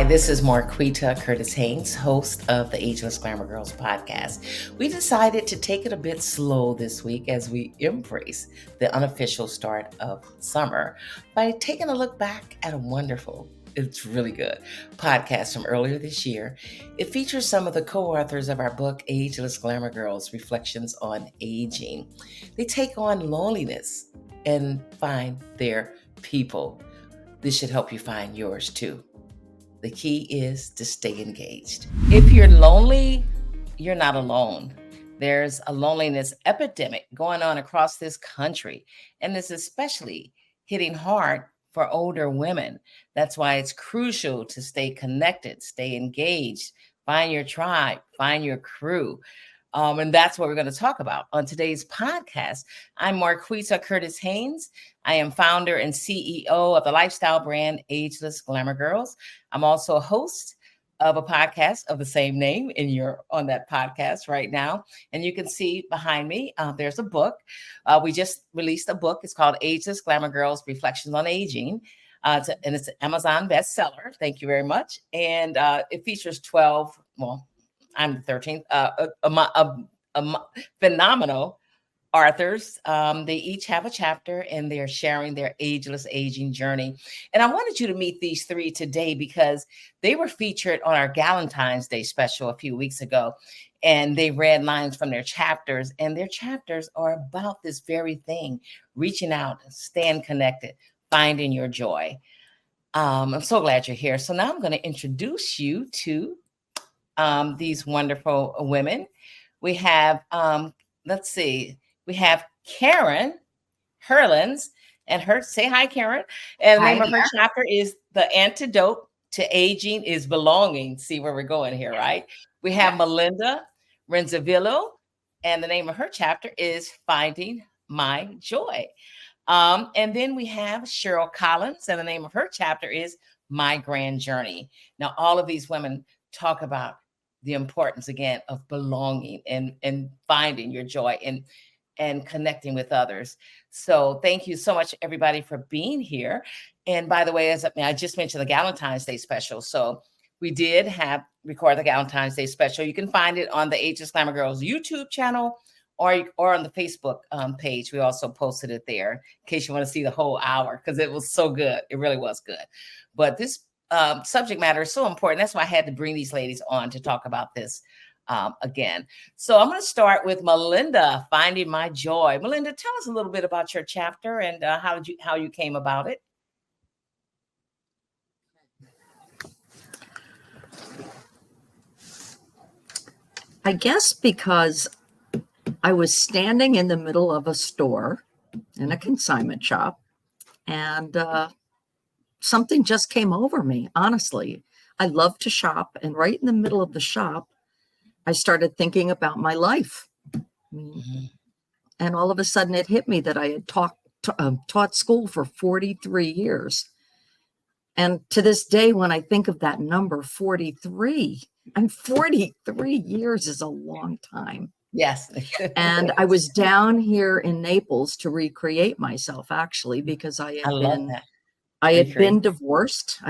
this is Marquita Curtis Haynes, host of the Ageless Glamour Girls podcast. We decided to take it a bit slow this week as we embrace the unofficial start of summer by taking a look back at a wonderful, it's really good, podcast from earlier this year. It features some of the co-authors of our book, Ageless Glamour Girls, Reflections on Aging. They take on loneliness and find their people. This should help you find yours too. The key is to stay engaged. If you're lonely, you're not alone. There's a loneliness epidemic going on across this country, and it's especially hitting hard for older women. That's why it's crucial to stay connected, stay engaged, find your tribe, find your crew. And that's what we're going to talk about on today's podcast. I'm Marquita Curtis Haynes. I am founder and CEO of the lifestyle brand Ageless Glamour Girls. I'm also a host of a podcast of the same name, and you're on that podcast right now. And you can see behind me, there's a book. We just released a book. It's called Ageless Glamour Girls, Reflections on Aging. And it's an Amazon bestseller. Thank you very much. And it features 12, I'm the 13th, phenomenal authors. They each have a chapter and they're sharing their ageless aging journey. And I wanted you to meet these three today because they were featured on our Galentine's Day special a few weeks ago. And they read lines from their chapters, and their chapters are about this very thing, reaching out, staying connected, finding your joy. I'm so glad you're here. So now I'm going to introduce you to these wonderful women. We have, we have Karen Herlins, and say hi, Karen. And the name of her chapter is The Antidote to Aging is Belonging. See where we're going here, right? We have Melinda Rinzivillo, and the name of her chapter is Finding My Joy. And then we have Cheryl Collins, and the name of her chapter is My Grand Journey. Now, all of these women talk about the importance, again, of belonging and finding your joy and connecting with others. So thank you so much, everybody, for being here. And by the way, as I just mentioned, the Galentine's Day special. So we did record the Galentine's Day special. You can find it on the Ageless Glamour Girls YouTube channel or on the Facebook page. We also posted it there in case you want to see the whole hour, because it was so good. It really was good. But this subject matter is so important. That's why I had to bring these ladies on to talk about this again. So I'm going to start with Melinda, Finding My Joy. Melinda, tell us a little bit about your chapter and how you came about it. I guess because I was standing in the middle of a store in a consignment shop, and something just came over me. Honestly, I love to shop, and right in the middle of the shop, I started thinking about my life. Mm-hmm. And all of a sudden it hit me that I had taught school for 43 years. And to this day, when I think of that number 43, and 43 years is a long time. Yes. And I was down here in Naples to recreate myself, actually, because I had been divorced.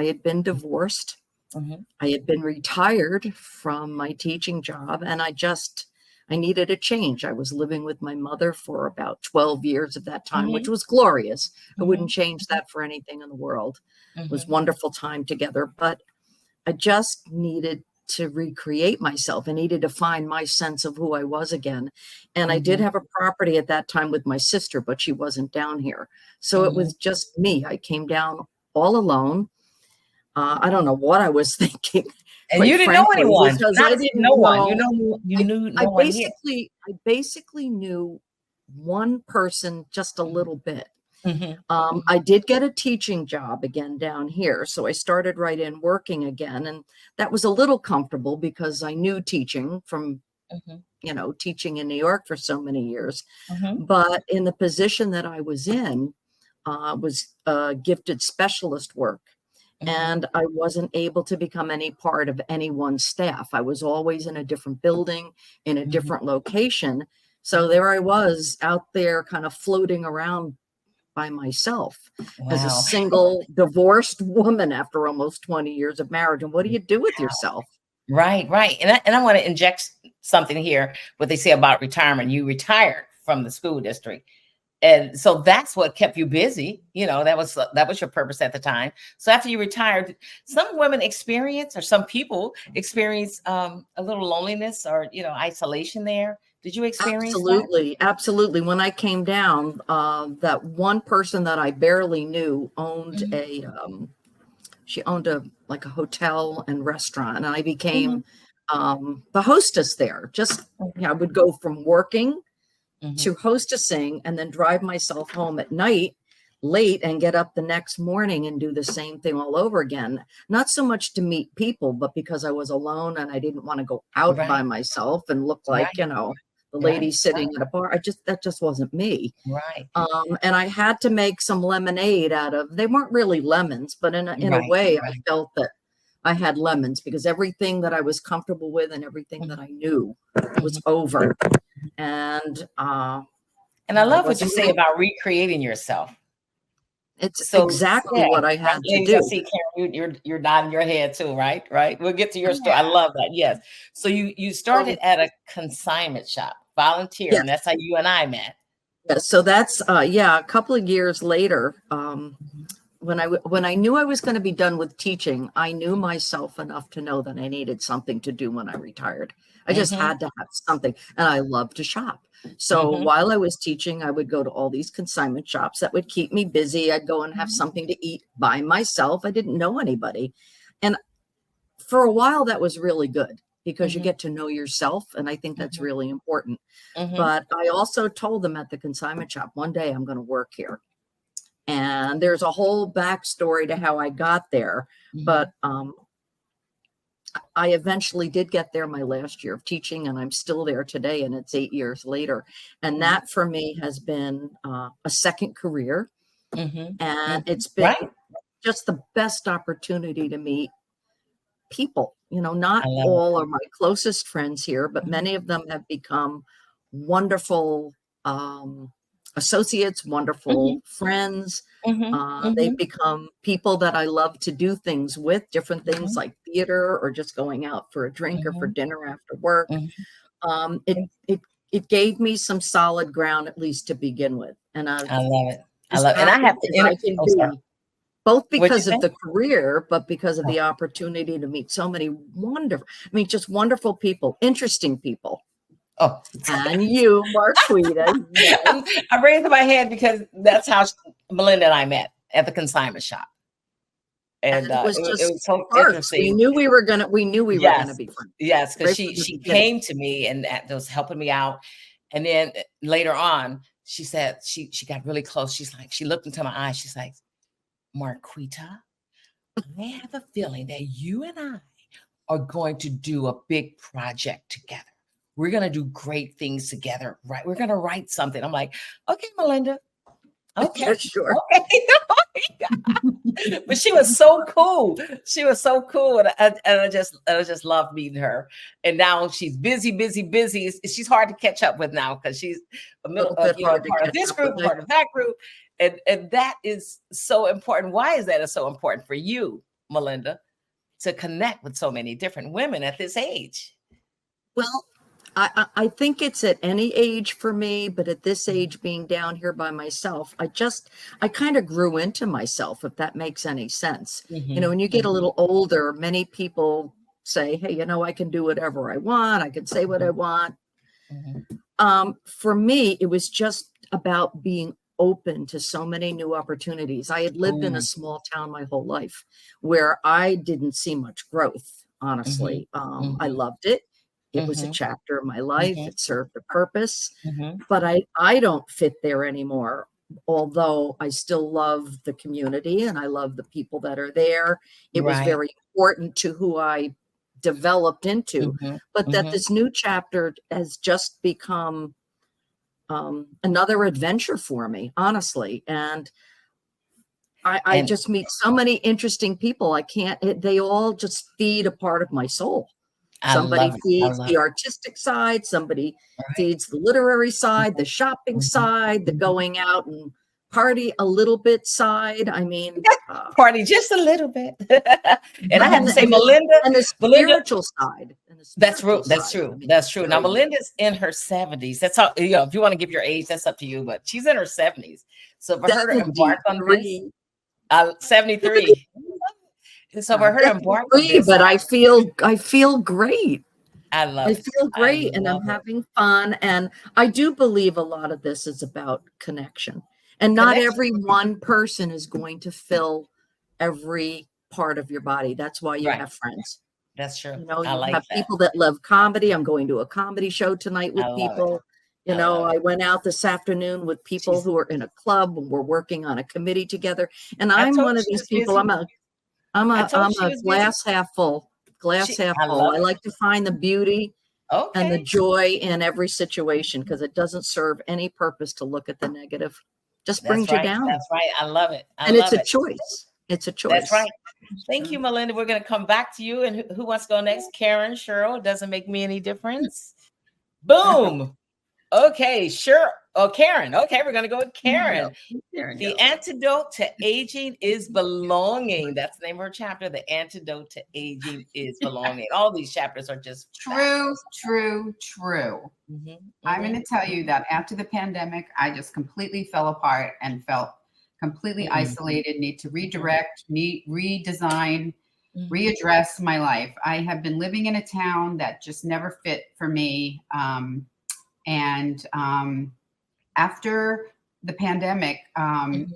Mm-hmm. I had been retired from my teaching job, and I needed a change. I was living with my mother for about 12 years of that time, mm-hmm. which was glorious. Mm-hmm. I wouldn't change that for anything in the world. Mm-hmm. It was a wonderful time together, but I just needed to recreate myself. I needed to find my sense of who I was again. And mm-hmm. I did have a property at that time with my sister, but she wasn't down here. So mm-hmm. it was just me. I came down all alone. I don't know what I was thinking. And you didn't know anyone. Because I didn't know one. You knew no one here. I basically knew one person just a little bit. Mm-hmm. I did get a teaching job again down here. So I started right in working again. And that was a little comfortable because I knew teaching from, mm-hmm. Teaching in New York for so many years. Mm-hmm. But in the position that I was in was gifted specialist work. Mm-hmm. And I wasn't able to become any part of anyone's staff. I was always in a different building, in a mm-hmm. different location. So there I was out there kind of floating around by myself as a Wow. single divorced woman after almost 20 years of marriage. And what do you do with yourself? Right, right. And I want to inject something here, what they say about retirement. You retired from the school district. And so that's what kept you busy. You know, that was your purpose at the time. So after you retired, some women experience, or some people experience a little loneliness or, you know, isolation there. Did you experience Absolutely. That? Absolutely. When I came down, that one person that I barely knew owned she owned a hotel and restaurant, and I became the hostess there. Just, I would go from working to hostessing and then drive myself home at night late and get up the next morning and do the same thing all over again. Not so much to meet people, but because I was alone and I didn't want to go out by myself and look like, you know, the lady sitting at a bar. That just wasn't me. Right. And I had to make some lemonade out of, they weren't really lemons, but in a way I felt that I had lemons, because everything that I was comfortable with and everything that I knew was over. And I love what you say about recreating yourself. It's exactly what I had to do. I see, Karen, you're nodding your head too, right? Right. We'll get to your story. I love that. Yes. So you started at a consignment shop, volunteer, and that's how you and I met. Yeah. So that's a couple of years later. When I knew I was going to be done with teaching, I knew myself enough to know that I needed something to do when I retired. I just had to have something, and I love to shop. So while I was teaching, I would go to all these consignment shops that would keep me busy. I'd go and have something to eat by myself. I didn't know anybody. And for a while, that was really good, because you get to know yourself. And I think that's really important. But I also told them at the consignment shop, one day I'm going to work here. And there's a whole backstory to how I got there. But I eventually did get there my last year of teaching, and I'm still there today, and it's 8 years later. And that for me has been a second career. And it's been just the best opportunity to meet people. You know, not all are my closest friends here, but many of them have become wonderful associates, wonderful friends. They've become people that I love to do things with, different things like theater, or just going out for a drink or for dinner after work. It gave me some solid ground, at least to begin with. And I love it. And I have to both because of the career, but because of the opportunity to meet so many just wonderful people, interesting people. Oh, and you, Marquita. I raised my hand because that's how Melinda and I met, at the consignment shop. And it was so interesting. We knew we were gonna be friends. Yes, because she came to me and that was helping me out. And then later on, she said she got really close. She looked into my eyes. She's like, Marquita, I have a feeling that you and I are going to do a big project together. We're going to do great things together, right? We're going to write something. I'm like, okay, Melinda. Okay, sure. Okay. But she was so cool. She was so cool. And I just loved meeting her. And now she's busy. She's hard to catch up with now, because she's part of this group, part of that group. And that is so important. Why is that so important for you, Melinda, to connect with so many different women at this age? Well, I think it's at any age for me, but at this age, being down here by myself, I kind of grew into myself, if that makes any sense. You know, when you get a little older, many people say, hey, you know, I can do whatever I want. I can say what I want. For me, it was just about being open to so many new opportunities. I had lived in a small town my whole life where I didn't see much growth, honestly. I loved it. It was a chapter of my life. It served a purpose, but I don't fit there anymore. Although I still love the community and I love the people that are there. It was very important to who I developed into, but that this new chapter has just become another adventure for me, honestly. And I just meet so many interesting people. They all just feed a part of my soul. Somebody feeds the artistic side, somebody feeds the literary side, the shopping side, the going out and party a little bit side. I mean, party just a little bit. And I have to say, and the spiritual side. That's true. That's true. I mean, that's true. Now, Melinda's in her 70s. That's how, if you want to give your age, that's up to you, but she's in her 70s. So for her to embark on this, 73. So for her to embark on this, but I feel great. I love it. I feel great, and I'm having fun. And I do believe a lot of this is about connection. And not every one person is going to fill every part of your body. That's why you have friends. That's true. You know, you have people that love comedy. I'm going to a comedy show tonight with people. You know, I went out this afternoon with people who are in a club, and we're working on a committee together. And I'm one of these people. I'm a glass half full. Glass half full. I like to find the beauty and the joy in every situation, because it doesn't serve any purpose to look at the negative. Just brings you down. That's right. I love it. It's a choice. It's a choice. That's right. Thank you, Melinda. We're going to come back to you. And who wants to go next? Karen, Cheryl. Doesn't make me any difference. Boom. Okay, sure. Oh, Karen. Okay, we're going to go with Karen. The antidote to aging is belonging. That's the name of her chapter. The antidote to aging is belonging. All these chapters are just true. I'm going to tell you that after the pandemic, I just completely fell apart and felt completely isolated, need to redirect, redesign, readdress my life. I have been living in a town that just never fit for me. After the pandemic, an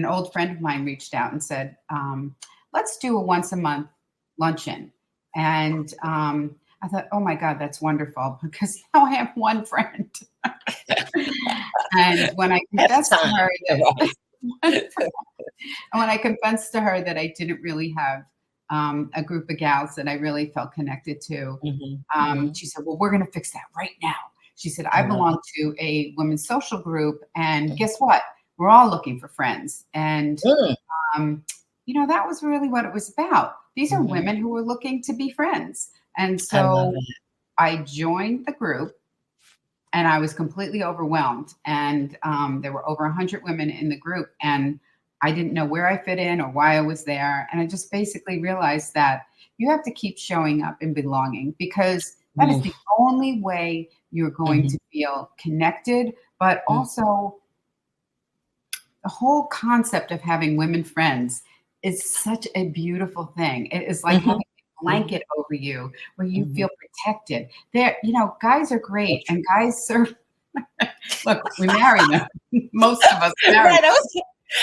old friend of mine reached out and said, let's do a once a month luncheon. And I thought, oh my God, that's wonderful, because now I have one friend. And when I confessed to her that I didn't really have a group of gals that I really felt connected to, she said, well, we're going to fix that right now. She said, I belong to a women's social group, and guess what? We're all looking for friends. And, you know, that was really what it was about. These are women who were looking to be friends. And so I joined the group, and I was completely overwhelmed. And there were over 100 women in the group, and I didn't know where I fit in or why I was there. And I just basically realized that you have to keep showing up and belonging, because that is the only way you're going to feel connected. But also, the whole concept of having women friends is such a beautiful thing. It is like having a blanket over you where you feel protected. There, you know, guys are great, and guys serve. Look, we marry them. Most of us marry them.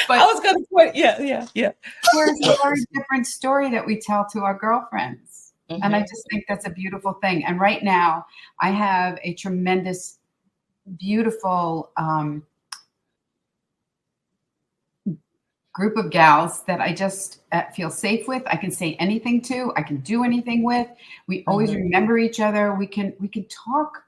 But I was going to point, yeah. There's a very different story that we tell to our girlfriends. And I just think that's a beautiful thing. And right now, I have a tremendous, beautiful group of gals that I just feel safe with. I can say anything to. I can do anything with. We always remember each other. We can talk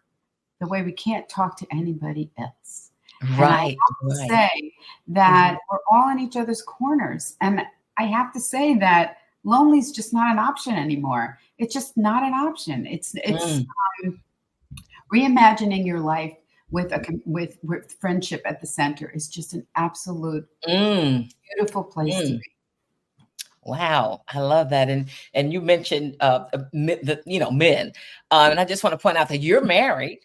the way we can't talk to anybody else. Right. And I have to say that we're all in each other's corners. And I have to say that lonely is just not an option anymore. It's just not an option. It's reimagining your life with friendship at the center is just an absolute beautiful place to be. Wow, I love that. And you mentioned men, and I just want to point out that you're married,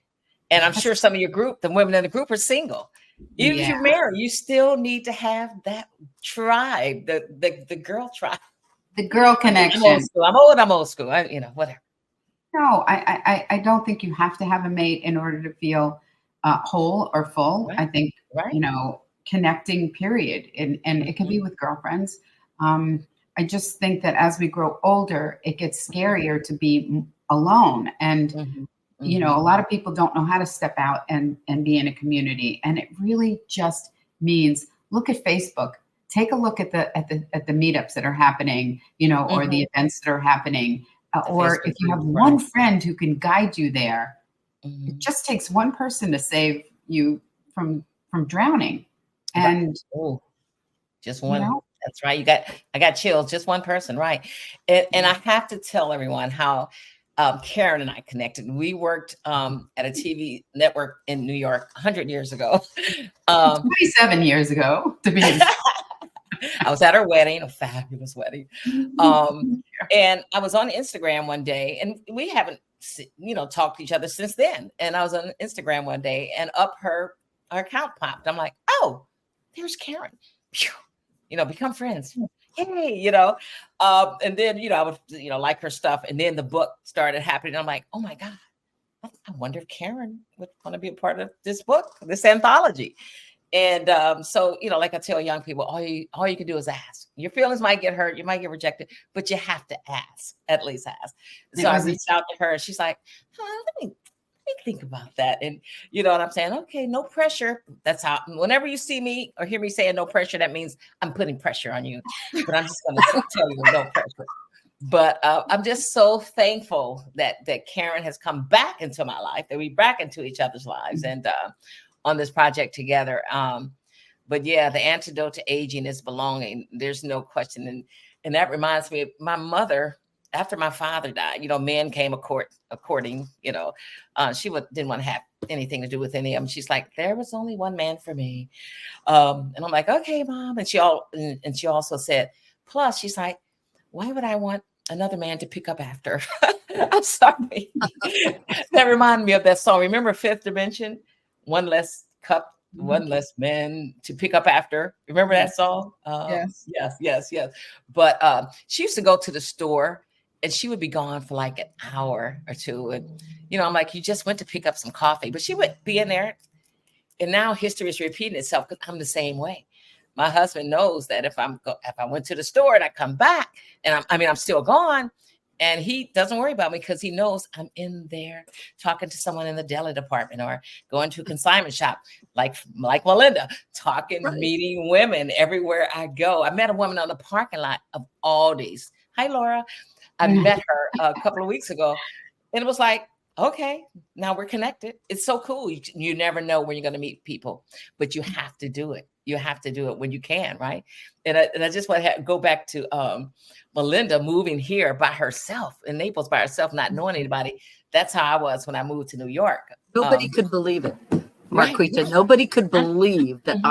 and I'm sure some of your group, the women in the group, are single. Even if you're married, you still need to have that tribe, the girl tribe. The girl connection. I'm old school. Whatever. No, I don't think you have to have a mate in order to feel whole or full. Right. I think, connecting, period. And it can be with girlfriends. I just think that as we grow older, it gets scarier to be alone. And, a lot of people don't know how to step out and be in a community. And it really just means, look at Facebook. Take a look at the meetups that are happening, or the events that are happening, or if you have one friend who can guide you there, it just takes one person to save you from drowning. And just one. That's right. I got chills. Just one person, right? And I have to tell everyone how Karen and I connected. We worked at a TV network in New York 100 years ago. 27 years ago, to be I was at her wedding, a fabulous wedding. And I was on Instagram one day, and we haven't, talked to each other since then. And I was on Instagram one day, and up her account popped. I'm like, oh, there's Karen. Become friends. Hey, and then, I would, like her stuff. And then the book started happening. I'm like, oh my God, I wonder if Karen would want to be a part of this book, this anthology. And so, like I tell young people, all you can do is ask. Your feelings might get hurt, you might get rejected, but you have to ask, at least ask. So I reached out to her, and she's like, let me think about that. And you know what I'm saying? Okay, no pressure. That's how, whenever you see me or hear me saying no pressure, that means I'm putting pressure on you. But I'm just going to tell you no pressure. But I'm just so thankful that Karen has come back into my life, that we're back into each other's lives, and on this project together. But yeah, the antidote to aging is belonging. There's no question. And that reminds me of my mother. After my father died, men came courting, she didn't want to have anything to do with any of them. She's like, there was only one man for me. And I'm like, okay, Mom. And she also said, plus she's like, why would I want another man to pick up after? I'm sorry. That reminded me of that song. Remember Fifth Dimension? One less cup, one less man to pick up after. Remember that song? Yes. But she used to go to the store, and she would be gone for like an hour or two. And, I'm like, you just went to pick up some coffee, but she would be in there. And now history is repeating itself, because I'm the same way. My husband knows that if I went to the store and I come back and I'm still gone, and he doesn't worry about me, because he knows I'm in there talking to someone in the deli department, or going to a consignment shop like Melinda, meeting women everywhere I go. I met a woman on the parking lot of Aldi's. Hi, Laura. I met her a couple of weeks ago, and it was like, okay, now we're connected. It's so cool. You never know when you're going to meet people, but you have to do it. You have to do it when you can, right? And I just want to go back to Melinda moving here by herself, in Naples by herself, not knowing anybody. That's how I was when I moved to New York. Nobody could believe it. Marquita, right. Nobody could believe that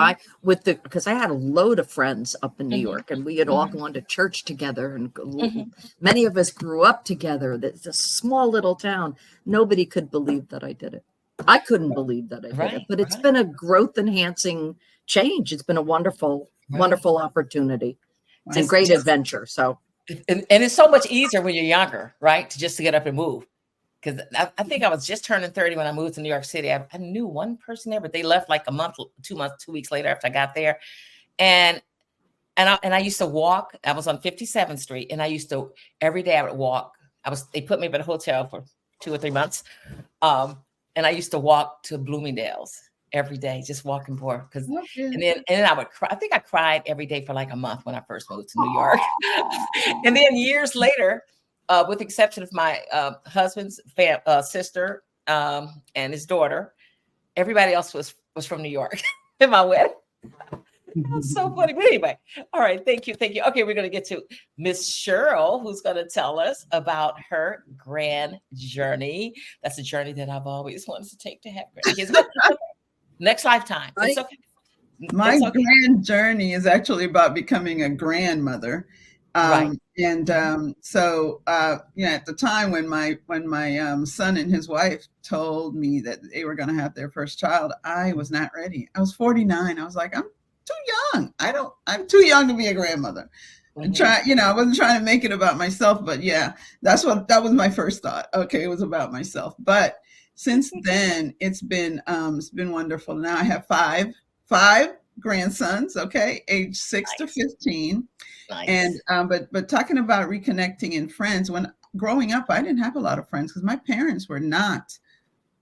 because I had a load of friends up in New York, and we had all gone to church together, and many of us grew up together. That's a small little town. Nobody could believe that I did it. I couldn't believe that I did it, but it's been a growth enhancing change. It's been a wonderful opportunity. It's a great adventure. So, and it's so much easier when you're younger, right? To get up and move. Because I think I was just turning 30 when I moved to New York City. I knew one person there, but they left like 2 weeks later after I got there. And I used to walk. I was on 57th Street, and I used to, every day I would walk. They put me up at a hotel for 2 or 3 months. And I used to walk to Bloomingdale's every day, just walking for, and then I would cry. I think I cried every day for like a month when I first moved to New York. And then years later, with the exception of my husband's sister and his daughter, everybody else was from New York in my wedding. That's so funny. But anyway, all right. Thank you. Okay, we're going to get to Miss Cheryl, who's going to tell us about her grand journey. That's a journey that I've always wanted to take, to have grandkids. Next lifetime. Right? It's okay. My grand journey is actually about becoming a grandmother. So at the time when my son and his wife told me that they were going to have their first child, I was not ready. I was 49. I was like, I'm too young. I'm too young to be a grandmother. And I wasn't trying to make it about myself, but yeah, that was my first thought. Okay, it was about myself. But since then, it's been wonderful. Now I have five grandsons, age 6 to 15. Nice. And but talking about reconnecting and friends, when growing up, I didn't have a lot of friends because my parents were not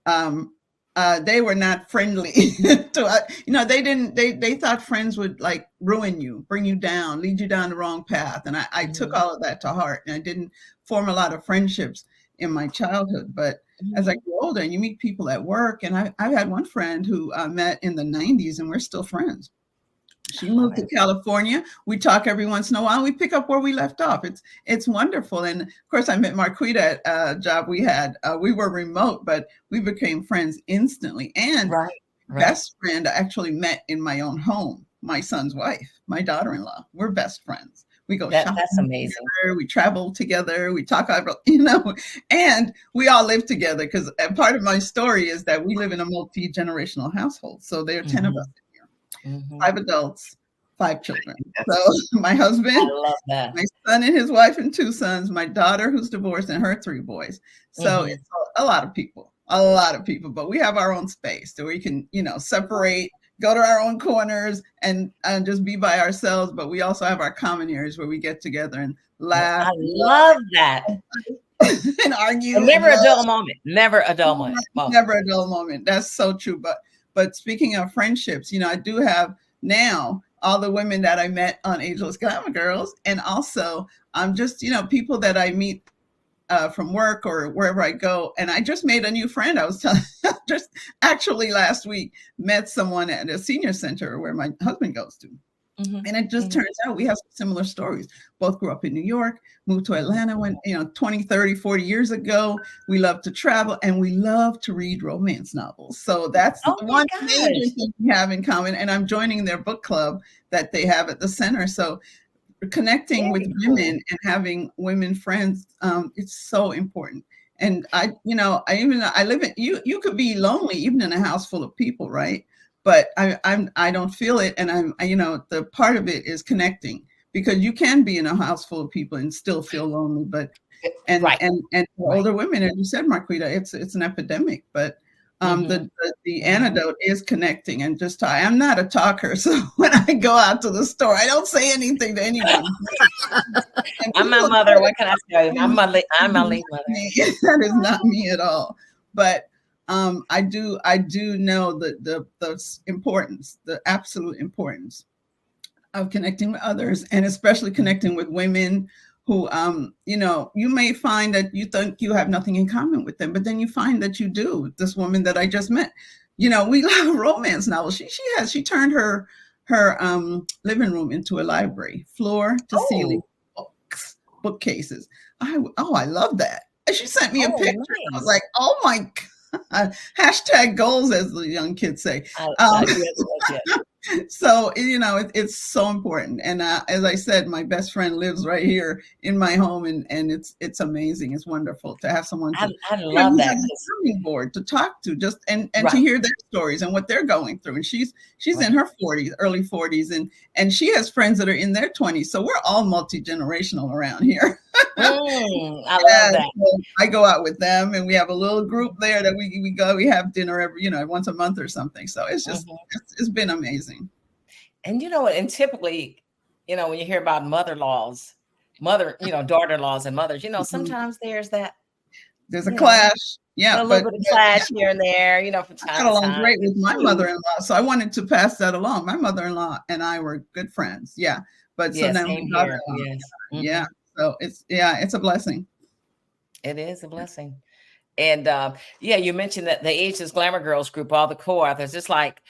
they were not friendly to they thought friends would like ruin you, bring you down, lead you down the wrong path. And I took all of that to heart, and I didn't form a lot of friendships in my childhood. But as I grew older, and you meet people at work, and I've had one friend who I met in the 90s, and we're still friends. She moved to California. We talk every once in a while. We pick up where we left off. It's wonderful. And of course, I met Marquita at a job we had. We were remote, but we became friends instantly. And best friend I actually met in my own home. My son's wife, my daughter-in-law. We're best friends. We go shopping. That's amazing. Together, we travel together. We talk about, and we all live together because part of my story is that we live in a multi-generational household. So there are 10 of us here, 5 adults, 5 children. So my husband, I love that. My son and his wife and 2 sons, my daughter who's divorced and her 3 boys. So it's a lot of people, but we have our own space so we can, separate, go to our own corners and just be by ourselves. But we also have our common areas where we get together and laugh. I love that. And argue. And never a dull moment. Never a dull moment. Never a dull moment. That's so true. But speaking of friendships, I do have now all the women that I met on Ageless Glamour Girls. And also just, people that I meet from work or wherever I go. And I just made a new friend. I was just actually last week met someone at a senior center where my husband goes to. And it just turns out we have similar stories. Both grew up in New York, moved to Atlanta when, 20, 30, 40 years ago. We love to travel and we love to read romance novels. So that's one major thing we have in common. And I'm joining their book club that they have at the center. So connecting with women and having women friends, it's so important. And I live in, you could be lonely even in a house full of people, right? But I don't feel it. And the part of it is connecting, because you can be in a house full of people and still feel lonely. But and for older women, as you said, Marquita, it's an epidemic. But the antidote is connecting and just I'm not a talker, so when I go out to the store, I don't say anything to anyone. I'm my mother. What can I tell you? I'm my late mother. That is not me at all. But I do know the importance, the absolute importance of connecting with others, and especially connecting with women who, you may find that you think you have nothing in common with them, but then you find that you do. This woman that I just met, we love romance novels. She turned her living room into a library, floor to ceiling bookcases. I love that. And she sent me a picture. Nice. I was like, oh my God. Hashtag goals, as the young kids say. So, it's so important. And as I said, my best friend lives right here in my home, and it's amazing. It's wonderful to have someone to, I love that board to talk to, just and to hear their stories and what they're going through. And she's in her 40s, early 40s, and she has friends that are in their 20s. So we're all multi-generational around here. I love that. So I go out with them, and we have a little group there that we go. We have dinner every once a month or something. So it's just it's been amazing. And and typically, when you hear about daughter-in-laws and mothers, sometimes there's a clash. Yeah, a little bit of clash here and there, from time to time. I got along great with my mother-in-law, so I wanted to pass that along. My mother-in-law and I were good friends. Yeah, but so now my daughter-in-law. Yes. Yeah. So it's a blessing. It is a blessing. And you mentioned that the Ageless Glamour Girls group, all the co-authors, it's like,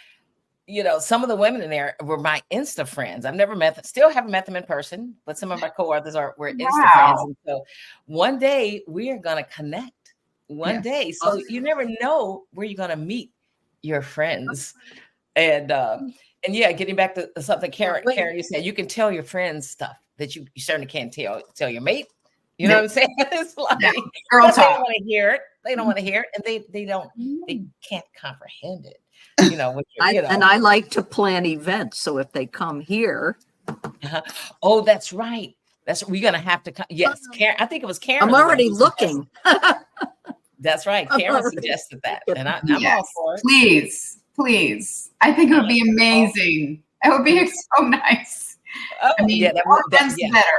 some of the women in there were my Insta friends. I've never met them, still haven't met them in person, but some of my co-authors were Insta friends. And so one day we are going to connect one day. So you never know where you're going to meet your friends. And getting back to something Karen, you said, you can tell your friends stuff that you certainly can't tell your mate. You know what I'm saying? It's like, girl talk. They don't want to hear it. They don't want to hear it. And they can't comprehend it. And I like to plan events. So if they come here. Oh, that's right. We're going to have to come. Yes. Karen, I think it was Karen. I'm already looking. That's right. Karen suggested that. And I'm all for it. Please. I think it would be amazing. It would be so nice. Oh, that's better.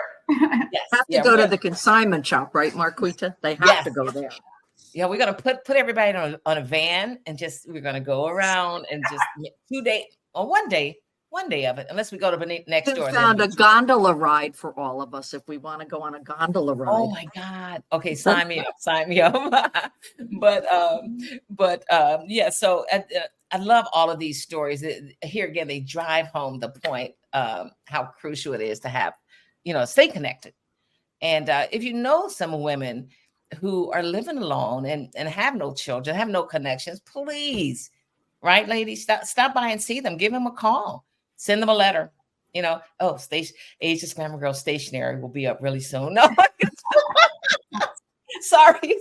Yes. Have to go to the consignment shop, right, Marquita? They have to go there. Yeah, we're gonna put everybody on a van and we're gonna go around and just 2 days or one day of it, unless we go to the next door. Found a gondola ride for all of us if we want to go on a gondola ride. Oh my God! Okay, sign me up. But So I love all of these stories. Here again, they drive home the point how crucial it is to have, stay connected. And if you know some women who are living alone and have no children, have no connections, please, right, ladies, stop by and see them. Give them a call. Send them a letter. Ageless Glamour Girls stationery will be up really soon. No, sorry.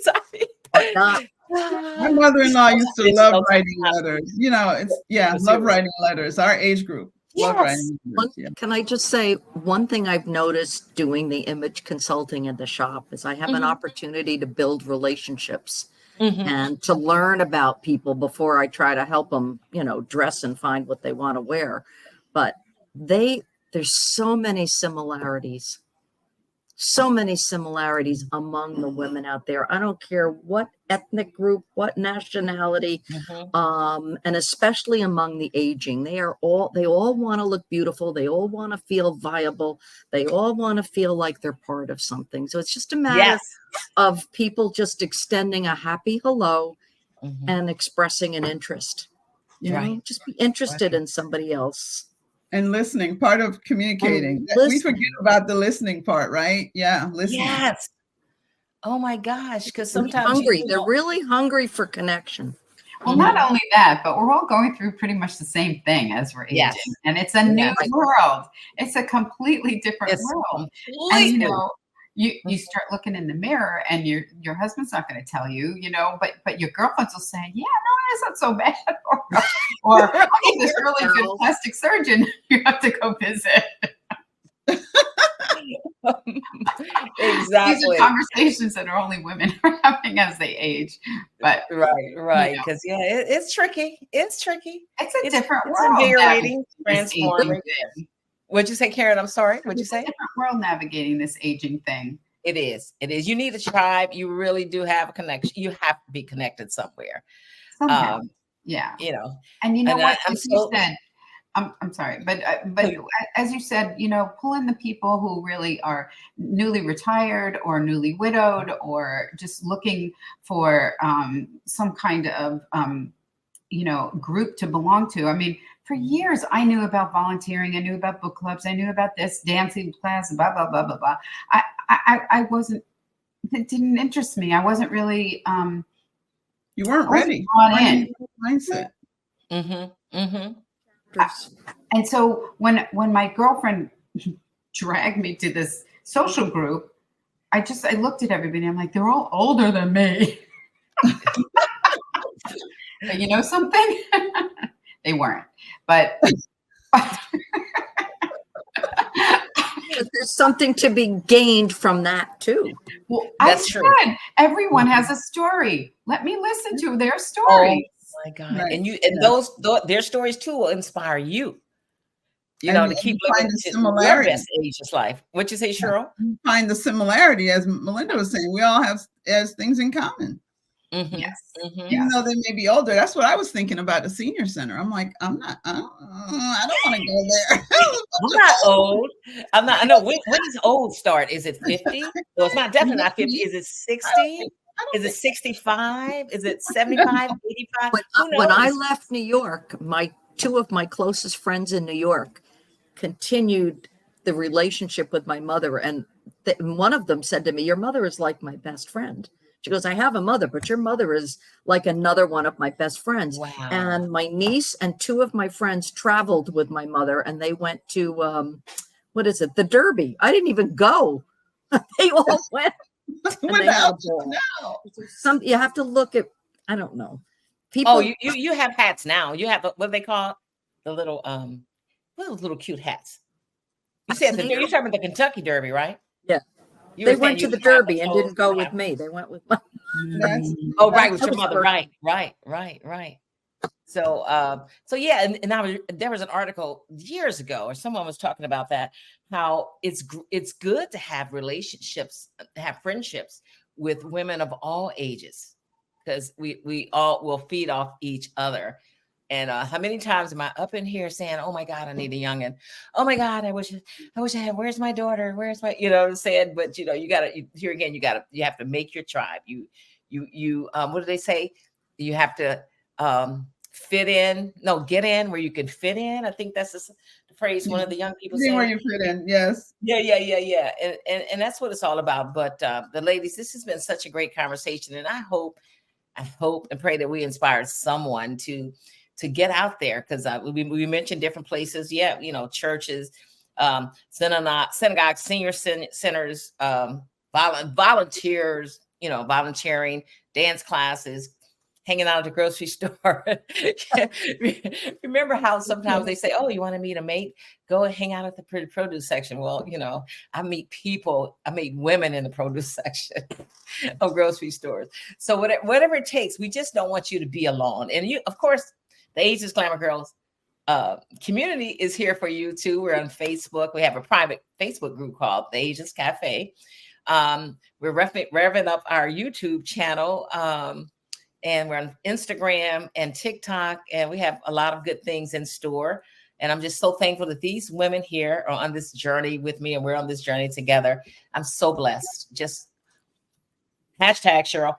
My mother-in-law used to love writing letters. Love writing letters. Our age group. Love writing letters. Yeah. Can I just say one thing I've noticed doing the image consulting in the shop is I have an opportunity to build relationships and to learn about people before I try to help them, dress and find what they want to wear. But there's so many similarities among the women out there. I don't care what ethnic group, what nationality, and especially among the aging. They all want to look beautiful. They all want to feel viable. They all want to feel like they're part of something. So it's just a matter of people just extending a happy hello and expressing an interest. Just be interested in somebody else. And listening, part of communicating. We forget about the listening part, right? Yeah, listening. Yes. Oh my gosh, because sometimes they're really hungry for connection. Well, not only that, but we're all going through pretty much the same thing as we're aging. And it's a new world. It's a completely different world. And you start looking in the mirror and your husband's not going to tell you, but your girlfriends will say, yeah, no, it's not so bad. Or oh, this really good plastic surgeon you have to go visit. Exactly. These are conversations that are only women are having as they age. But right. Because it's tricky. It's a different world. It's invigorating, transforming. What'd you say, Karen? I'm sorry. What'd you say? It's a different world navigating this aging thing. It is. You need a tribe. You really do have a connection. You have to be connected somewhere. Somehow. And what? As you said, I'm sorry, but as you said, pull in the people who really are newly retired or newly widowed or just looking for some kind of group to belong to. I mean, for years, I knew about volunteering. I knew about book clubs. I knew about this dancing class, blah, blah, blah, blah, blah. I wasn't, it didn't interest me. I wasn't really, you weren't ready. Mindset. And so when my girlfriend dragged me to this social group, I looked at everybody. I'm like, they're all older than me. But you know something? They weren't, but there's something to be gained from that too. Well, that's true. Everyone has a story. Let me listen to their stories. Oh my God! Right. And their stories too will inspire you. To keep living your best ageless life. What'd you say, Cheryl? Find the similarity, as Melinda was saying. We all have things in common. Yes. Even though they may be older. That's what I was thinking about the senior center. I'm like, I don't want to go there. I'm not old. I'm not. I know. When does old start? Is it 50? No, it's not definitely not 50. Is it 60? Is it 65? Is it 75, 85? When I left New York, two of my closest friends in New York continued the relationship with my mother. And one of them said to me, your mother is like my best friend. She goes, I have a mother, but your mother is like another one of my best friends. Wow. And my niece and two of my friends traveled with my mother and they went to, the Derby. I didn't even go. They all went. You have to look at, I don't know. People. Oh, you have hats now. You have, what do they call the little, those little cute hats? You said you're talking about the Kentucky Derby, right? Yeah. They went to the Derby and didn't go with me. They went with my. Right, with your mother. Right. So yeah, and there was an article years ago, or someone was talking about that, how it's good to have relationships, have friendships with women of all ages, because we all will feed off each other. And how many times am I up in here saying, "Oh my God, I need a youngin'. Oh my God, I wish I had. Where's my daughter? Where's my?" You know what I'm saying? But you have to make your tribe. You what do they say? You have to get in where you can fit in. I think that's the phrase one of the young people say. Where you fit in, yes. Yeah. And that's what it's all about. But the ladies, this has been such a great conversation. And I hope and pray that we inspired someone to get out there, because we mentioned different places. Yeah, churches, synagogues, senior centers, volunteers, volunteering, dance classes, hanging out at the grocery store. Remember how sometimes they say, "Oh, you want to meet a mate? Go and hang out at the produce section." Well, I meet women in the produce section of grocery stores. So whatever it takes, we just don't want you to be alone. And of course, the Ageless Glamour Girls community is here for you too. We're on Facebook. We have a private Facebook group called the Ageless Cafe. We're revving up our YouTube channel. And we're on Instagram and TikTok, and we have a lot of good things in store. And I'm just so thankful that these women here are on this journey with me, and we're on this journey together. I'm so blessed. Just hashtag Cheryl,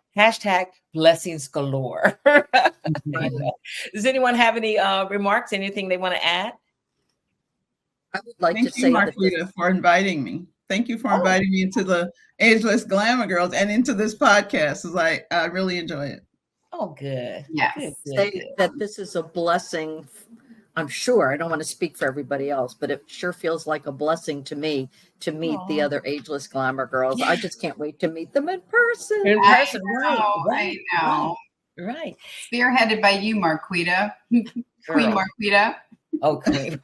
#blessings galore. Does anyone have any remarks, anything they want to add? I would like Thank to you, say Marquita, for inviting me. Thank you for inviting me into the Ageless Glamour Girls and into this podcast. I really enjoy it. Oh, good. Yes. Say that this is a blessing. I'm sure, I don't want to speak for everybody else, but it sure feels like a blessing to me to meet the other Ageless Glamour Girls. I just can't wait to meet them in person. I know. Right. Spearheaded by you, Marquita. Queen Marquita. Okay.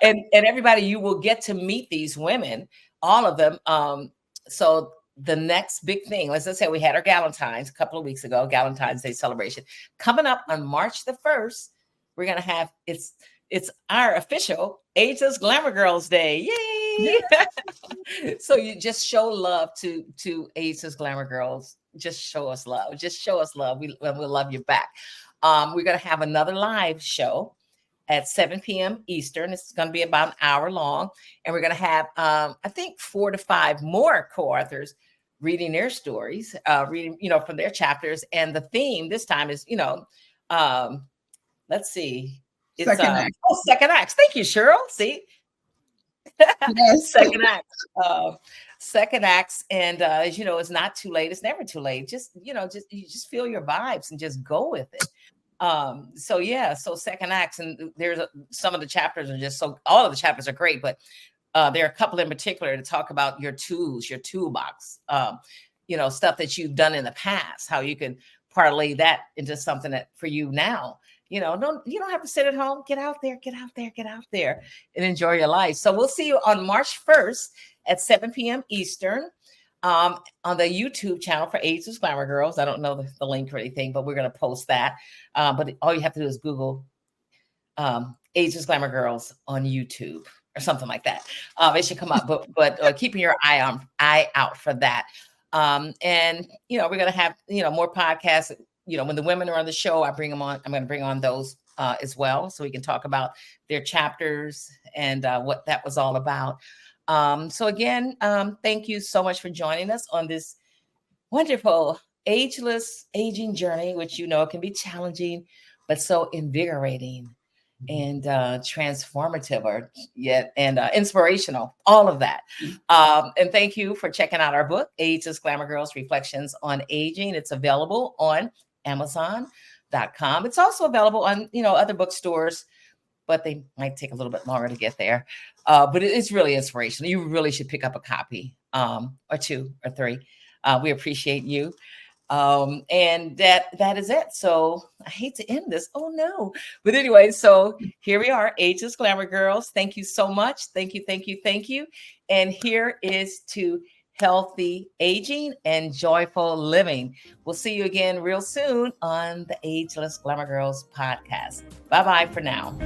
and everybody, you will get to meet these women, all of them. So the next big thing, let's just say we had our Galentine's a couple of weeks ago, Galentine's Day celebration. Coming up on March the 1st, we're going to have, it's our official Ageless Glamour Girls Day. Yay! So you just show love to Ageless Glamour Girls. Just show us love. Just show us love. We'll love you back. We're going to have another live show at 7 p.m. Eastern. It's going to be about an hour long. And we're going to have, I think, 4 to 5 more co-authors reading their stories, reading, from their chapters. And the theme this time is, let's see. It's Second act. Second acts. Thank you, Cheryl. See? Yes. Second act. Second acts. And as you know, it's not too late. It's never too late. Just, you just feel your vibes and just go with it. So second acts, and there's some of the chapters are all of the chapters are great, but there are a couple in particular to talk about your tools, your toolbox, stuff that you've done in the past, how you can parlay that into something that for you now, you don't have to sit at home, get out there and enjoy your life. So we'll see you on March 1st at 7 p.m. Eastern. On the YouTube channel for Ageless Glamour Girls. I don't know the link or anything, but we're going to post that. But all you have to do is Google Ageless Glamour Girls on YouTube or something like that. It should come up, but keeping your eye out for that. And, we're going to have, more podcasts. When the women are on the show, I bring them on. I'm going to bring on those as well, so we can talk about their chapters and what that was all about. So again, thank you so much for joining us on this wonderful ageless aging journey, which can be challenging, but so invigorating and transformative and inspirational, all of that. And thank you for checking out our book, Ageless Glamour Girls, Reflections on Aging. It's available on Amazon.com. It's also available on, other bookstores, but they might take a little bit longer to get there. But it's really inspirational. You really should pick up a copy, or 2 or 3. We appreciate you. And that is it. So I hate to end this. Oh no. But anyway, so here we are, Ageless Glamour Girls. Thank you so much. Thank you. And here is to healthy aging and joyful living. We'll see you again real soon on the Ageless Glamour Girls podcast. Bye-bye for now.